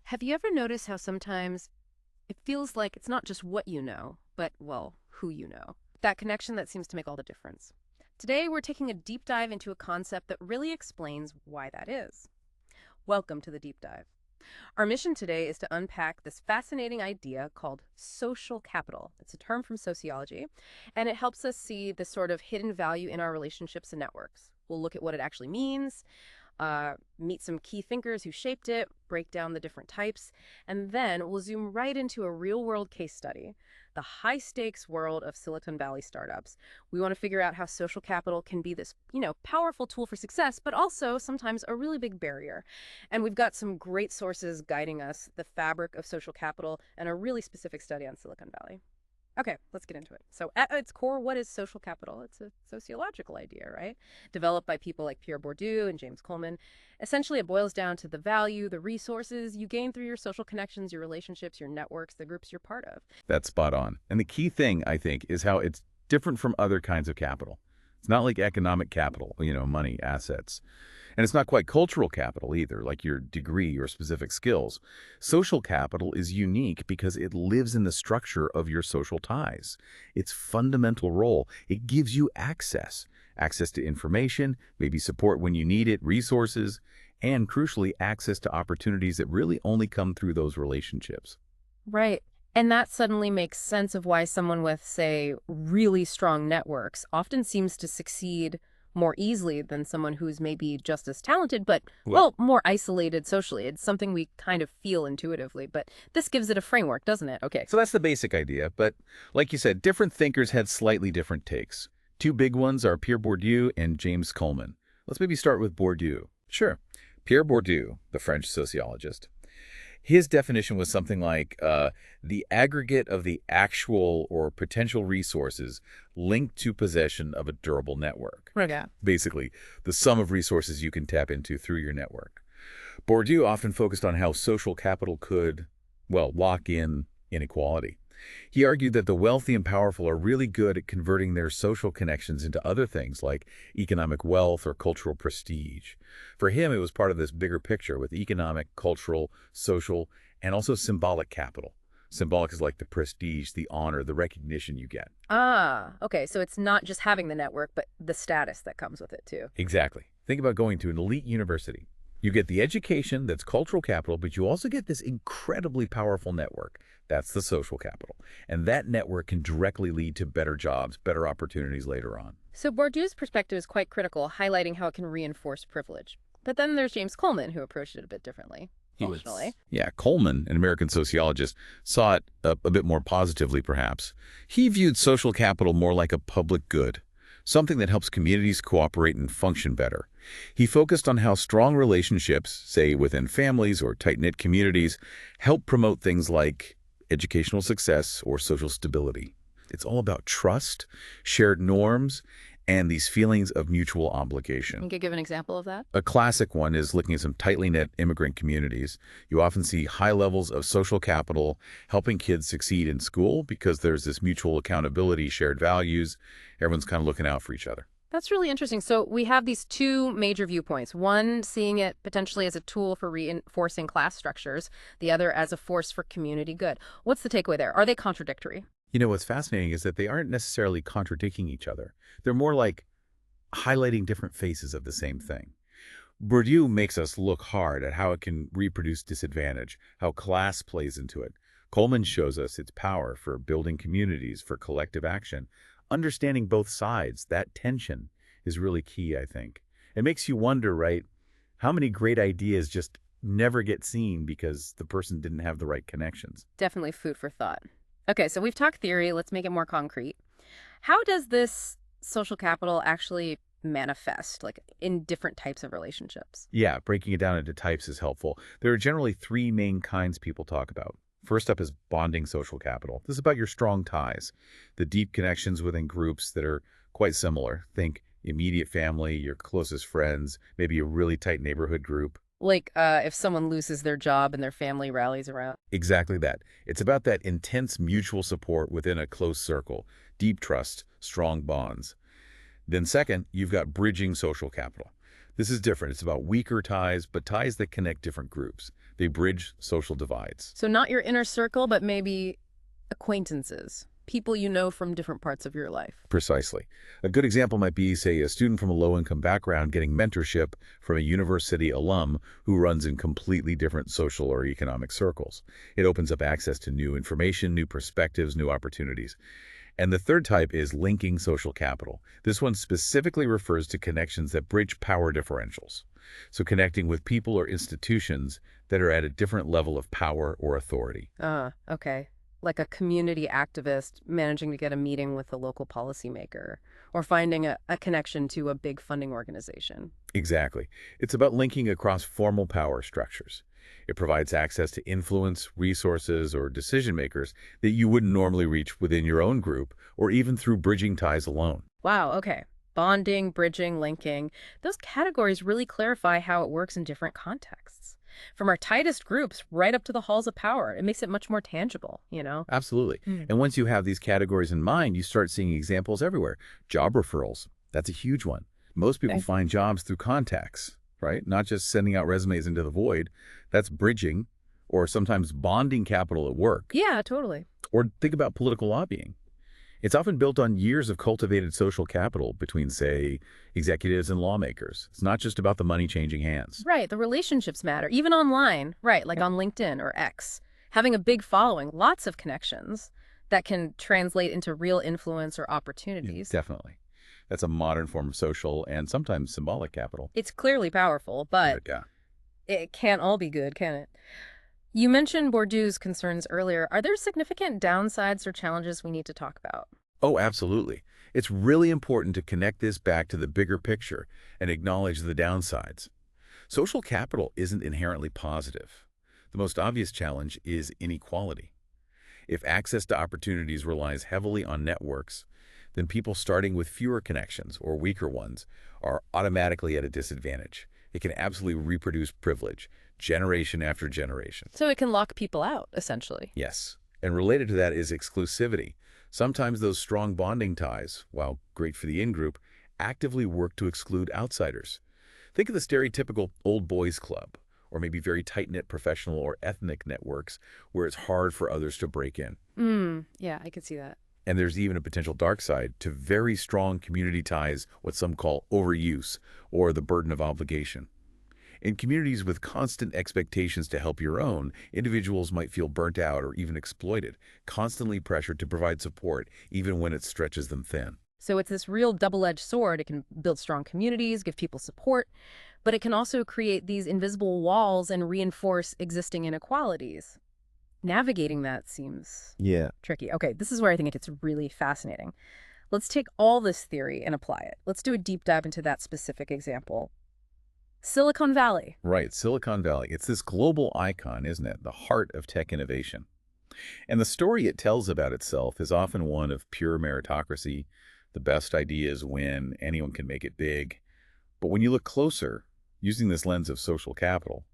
Have you ever noticed how sometimes it feels like it's not just what you know, but, well, who you know? That connection that seems to make all the difference. Today, we're taking a deep dive into a concept that really explains why that is. Welcome to the deep dive. Our mission today is to unpack this fascinating idea called social capital. It's a term from sociology, and it helps us see the sort of hidden value in our relationships and networks. We'll look at what it actually means, meet some key thinkers who shaped it, break down the different types, and then we'll zoom right into a real-world case study, the high-stakes world of Silicon Valley startups. We want to figure out how social capital can be this, powerful tool for success, but also sometimes a really big barrier. And we've got some great sources guiding us, the fabric of social capital, and a really specific study on Silicon Valley. Okay, let's get into it. So at its core, what is social capital? It's a sociological idea, right? Developed by people like Pierre Bourdieu and James Coleman. Essentially, it boils down to the value, the resources you gain through your social connections, your relationships, your networks, the groups you're part of. That's spot on. And the key thing, I think, is how it's different from other kinds of capital. It's not like economic capital, money, assets. And it's not quite cultural capital either, like your degree or specific skills. Social capital is unique because it lives in the structure of your social ties. Its fundamental role, it gives you access to information, maybe support when you need it, resources, and crucially, access to opportunities that really only come through those relationships. Right. And that suddenly makes sense of why someone with, say, really strong networks often seems to succeed more easily than someone who's maybe just as talented, but, well, more isolated socially. It's something we kind of feel intuitively, but this gives it a framework, doesn't it? Okay. So that's the basic idea, but like you said, different thinkers had slightly different takes. Two big ones are Pierre Bourdieu and James Coleman. Let's maybe start with Bourdieu. Sure. Pierre Bourdieu, the French sociologist. His definition was something like the aggregate of the actual or potential resources linked to possession of a durable network. Okay. Basically, the sum of resources you can tap into through your network. Bourdieu often focused on how social capital could, well, lock in inequality. He argued that the wealthy and powerful are really good at converting their social connections into other things like economic wealth or cultural prestige. For him, it was part of this bigger picture with economic, cultural, social, and also symbolic capital. Symbolic is like the prestige, the honor, the recognition you get. Ah, okay. So it's not just having the network, but the status that comes with it, too. Exactly. Think about going to an elite university. You get the education that's cultural capital, but you also get this incredibly powerful network. That's the social capital. And that network can directly lead to better jobs, better opportunities later on. So Bourdieu's perspective is quite critical, highlighting how it can reinforce privilege. But then there's James Coleman, who approached it a bit differently, emotionally. Yeah, Coleman, an American sociologist, saw it a bit more positively, perhaps. He viewed social capital more like a public good, something that helps communities cooperate and function better. He focused on how strong relationships, say within families or tight-knit communities, help promote things like educational success or social stability. It's all about trust, shared norms, and these feelings of mutual obligation. You could give an example of that? A classic one is looking at some tightly knit immigrant communities. You often see high levels of social capital helping kids succeed in school because there's this mutual accountability, shared values. Everyone's kind of looking out for each other. That's really interesting. So we have these two major viewpoints. One, seeing it potentially as a tool for reinforcing class structures. The other as a force for community good. What's the takeaway there? Are they contradictory? What's fascinating is that they aren't necessarily contradicting each other. They're more like highlighting different faces of the same thing. Bourdieu makes us look hard at how it can reproduce disadvantage, how class plays into it. Coleman shows us its power for building communities, for collective action. Understanding both sides, that tension, is really key, I think. It makes you wonder, right, how many great ideas just never get seen because the person didn't have the right connections. Definitely food for thought. Okay, so we've talked theory. Let's make it more concrete. How does this social capital actually manifest, like in different types of relationships? Yeah, breaking it down into types is helpful. There are generally three main kinds people talk about. First up is bonding social capital. This is about your strong ties, the deep connections within groups that are quite similar. Think immediate family, your closest friends, maybe a really tight neighborhood group. Like if someone loses their job and their family rallies around. Exactly that. It's about that intense mutual support within a close circle, deep trust, strong bonds. Then second, you've got bridging social capital. This is different. It's about weaker ties, but ties that connect different groups. They bridge social divides. So not your inner circle, but maybe acquaintances, people you know from different parts of your life. Precisely. A good example might be, say, a student from a low-income background getting mentorship from a university alum who runs in completely different social or economic circles. It opens up access to new information, new perspectives, new opportunities. And the third type is linking social capital. This one specifically refers to connections that bridge power differentials. So connecting with people or institutions that are at a different level of power or authority. Okay. Like a community activist managing to get a meeting with a local policymaker, or finding a connection to a big funding organization. Exactly. It's about linking across formal power structures. It provides access to influence, resources, or decision makers that you wouldn't normally reach within your own group or even through bridging ties alone. Wow, okay. Bonding, bridging, linking. Those categories really clarify how it works in different contexts. From our tightest groups right up to the halls of power. It makes it much more tangible, you know? Absolutely. And once you have these categories in mind, you start seeing examples everywhere. Job referrals, that's a huge one. Most people Okay. find jobs through contacts, right? Not just sending out resumes into the void. That's bridging or sometimes bonding capital at work. Yeah, totally. Or think about political lobbying. It's often built on years of cultivated social capital between, say, executives and lawmakers. It's not just about the money changing hands. Right, the relationships matter, even online, right, like on LinkedIn or X. Having a big following, lots of connections that can translate into real influence or Yeah, opportunities. definitely. That's a modern form of social and sometimes symbolic capital. It's clearly powerful, but Yeah. it can't all be good, can it? You mentioned Bourdieu's concerns earlier. Are there significant downsides or challenges we need to talk about? Oh, absolutely. It's really important to connect this back to the bigger picture and acknowledge the downsides. Social capital isn't inherently positive. The most obvious challenge is inequality. If access to opportunities relies heavily on networks, then people starting with fewer connections or weaker ones are automatically at a disadvantage. It can absolutely reproduce privilege, generation after generation. So it can lock people out, essentially. Yes. And related to that is exclusivity. Sometimes those strong bonding ties, while great for the in-group, actively work to exclude outsiders. Think of the stereotypical old boys club, or maybe very tight-knit professional or ethnic networks where it's hard for others to break in. Yeah, I could see that. And there's even a potential dark side to very strong community ties, what some call overuse, or the burden of obligation. In communities with constant expectations to help your own, individuals might feel burnt out or even exploited, constantly pressured to provide support even when it stretches them thin. So it's this real double-edged sword. It can build strong communities, give people support, but it can also create these invisible walls and reinforce existing inequalities. Navigating that seems Yeah. tricky. Okay, this is where I think it gets really fascinating. Let's take all this theory and apply it. Let's do a deep dive into that specific example. Silicon Valley. Right, Silicon Valley. It's this global icon, isn't it? The heart of tech innovation. And the story it tells about itself is often one of pure meritocracy. The best ideas win, anyone can make it big. But when you look closer, using this lens of social capital,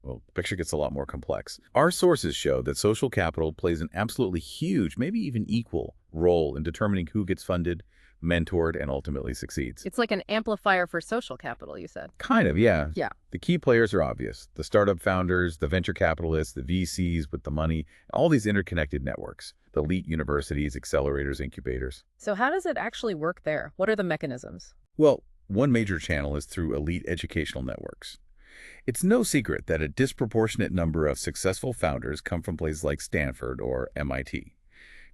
well, the picture gets a lot more complex. Our sources show that social capital plays an absolutely huge, maybe even equal, role in determining who gets funded, mentored, and ultimately succeeds. It's like an amplifier for social capital, you said. Kind of, yeah. Yeah. The key players are obvious. The startup founders, the venture capitalists, the VCs with the money, all these interconnected networks, the elite universities, accelerators, incubators. So how does it actually work there? What are the mechanisms? Well, one major channel is through elite educational networks. It's no secret that a disproportionate number of successful founders come from places like Stanford or MIT.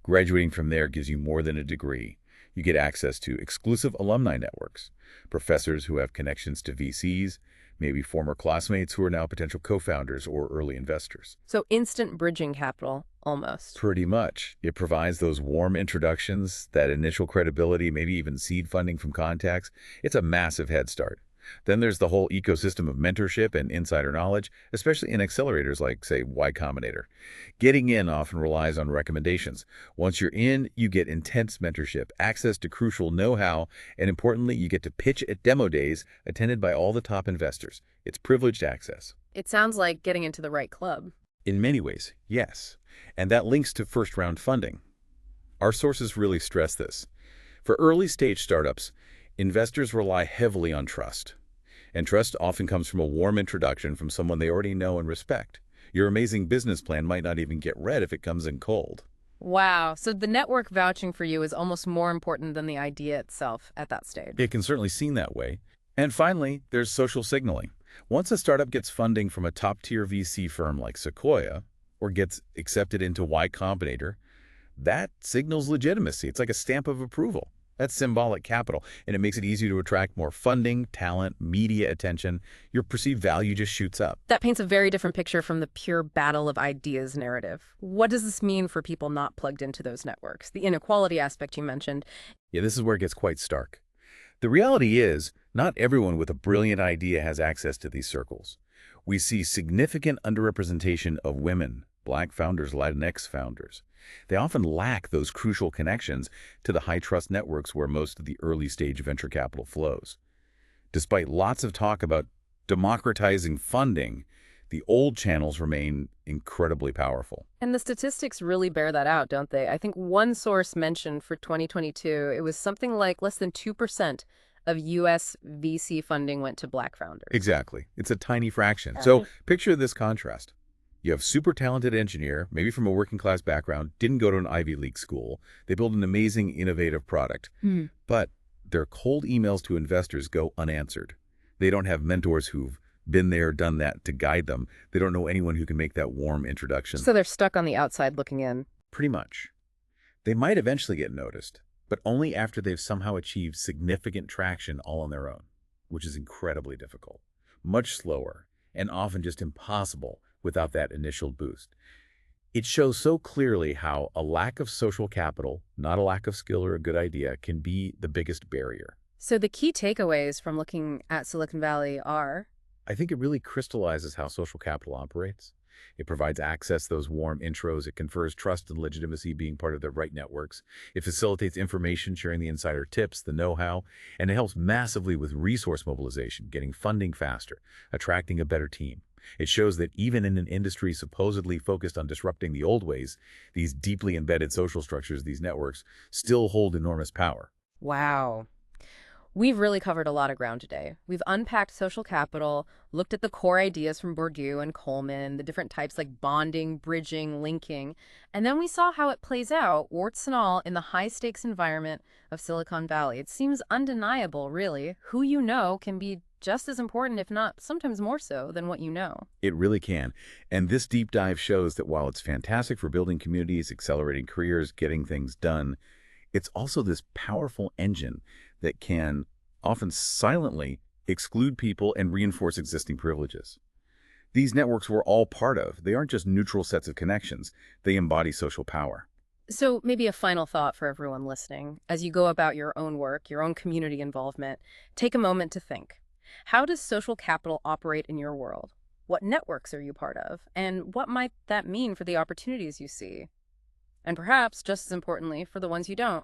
Graduating from there gives you more than a degree. You get access to exclusive alumni networks, professors who have connections to VCs, maybe former classmates who are now potential co-founders or early investors. So instant bridging capital, almost. Pretty much. It provides those warm introductions, that initial credibility, maybe even seed funding from contacts. It's a massive head start. Then there's the whole ecosystem of mentorship and insider knowledge, especially in accelerators like, say, Y Combinator. Getting in often relies on recommendations. Once you're in, you get intense mentorship, access to crucial know-how, and importantly, you get to pitch at demo days attended by all the top investors. It's privileged access. It sounds like getting into the right club. In many ways, yes. And that links to first-round funding. Our sources really stress this. For early-stage startups, investors rely heavily on trust. And trust often comes from a warm introduction from someone they already know and respect. Your amazing business plan might not even get read if it comes in cold. Wow. So the network vouching for you is almost more important than the idea itself at that stage. It can certainly seem that way. And finally, there's social signaling. Once a startup gets funding from a top-tier VC firm like Sequoia or gets accepted into Y Combinator, that signals legitimacy. It's like a stamp of approval. That's symbolic capital, and it makes it easier to attract more funding, talent, media attention. Your perceived value just shoots up. That paints a very different picture from the pure battle of ideas narrative. What does this mean for people not plugged into those networks? The inequality aspect you mentioned. Yeah, this is where it gets quite stark. The reality is, not everyone with a brilliant idea has access to these circles. We see significant underrepresentation of women, Black founders, Latinx founders. They often lack those crucial connections to the high-trust networks where most of the early-stage venture capital flows. Despite lots of talk about democratizing funding, the old channels remain incredibly powerful. And the statistics really bear that out, don't they? I think one source mentioned for 2022, it was something like less than 2% of U.S. VC funding went to Black founders. Exactly. It's a tiny fraction. So picture this contrast. You have super talented engineer, maybe from a working class background, didn't go to an Ivy League school. They build an amazing, innovative product. But their cold emails to investors go unanswered. They don't have mentors who've been there, done that to guide them. They don't know anyone who can make that warm introduction. So they're stuck on the outside looking in. Pretty much. They might eventually get noticed, but only after they've somehow achieved significant traction all on their own, which is incredibly difficult, much slower, and often just impossible without that initial boost. It shows so clearly how a lack of social capital, not a lack of skill or a good idea, can be the biggest barrier. So the key takeaways from looking at Silicon Valley are, I think it really crystallizes how social capital operates. It provides access, those warm intros. It confers trust and legitimacy being part of the right networks. It facilitates information sharing, the insider tips, the know-how, and it helps massively with resource mobilization, getting funding faster, attracting a better team. It shows that even in an industry supposedly focused on disrupting the old ways, these deeply embedded social structures, these networks, still hold enormous power. wow. We've really covered a lot of ground today. We've unpacked social capital, looked at the core ideas from Bourdieu and Coleman, the different types like bonding, bridging, linking, and then we saw how it plays out, warts and all, in the high-stakes environment of Silicon Valley. It seems undeniable, really. Who you know can be just as important, if not sometimes more so, than what you know. It really can. And this deep dive shows that while it's fantastic for building communities, accelerating careers, getting things done, it's also this powerful engine that can often silently exclude people and reinforce existing privileges. These networks we're all part of. They aren't just neutral sets of connections. They embody social power. So maybe a final thought for everyone listening. As you go about your own work, your own community involvement, take a moment to think. How does social capital operate in your world? What networks are you part of? And what might that mean for the opportunities you see? And perhaps, just as importantly, for the ones you don't.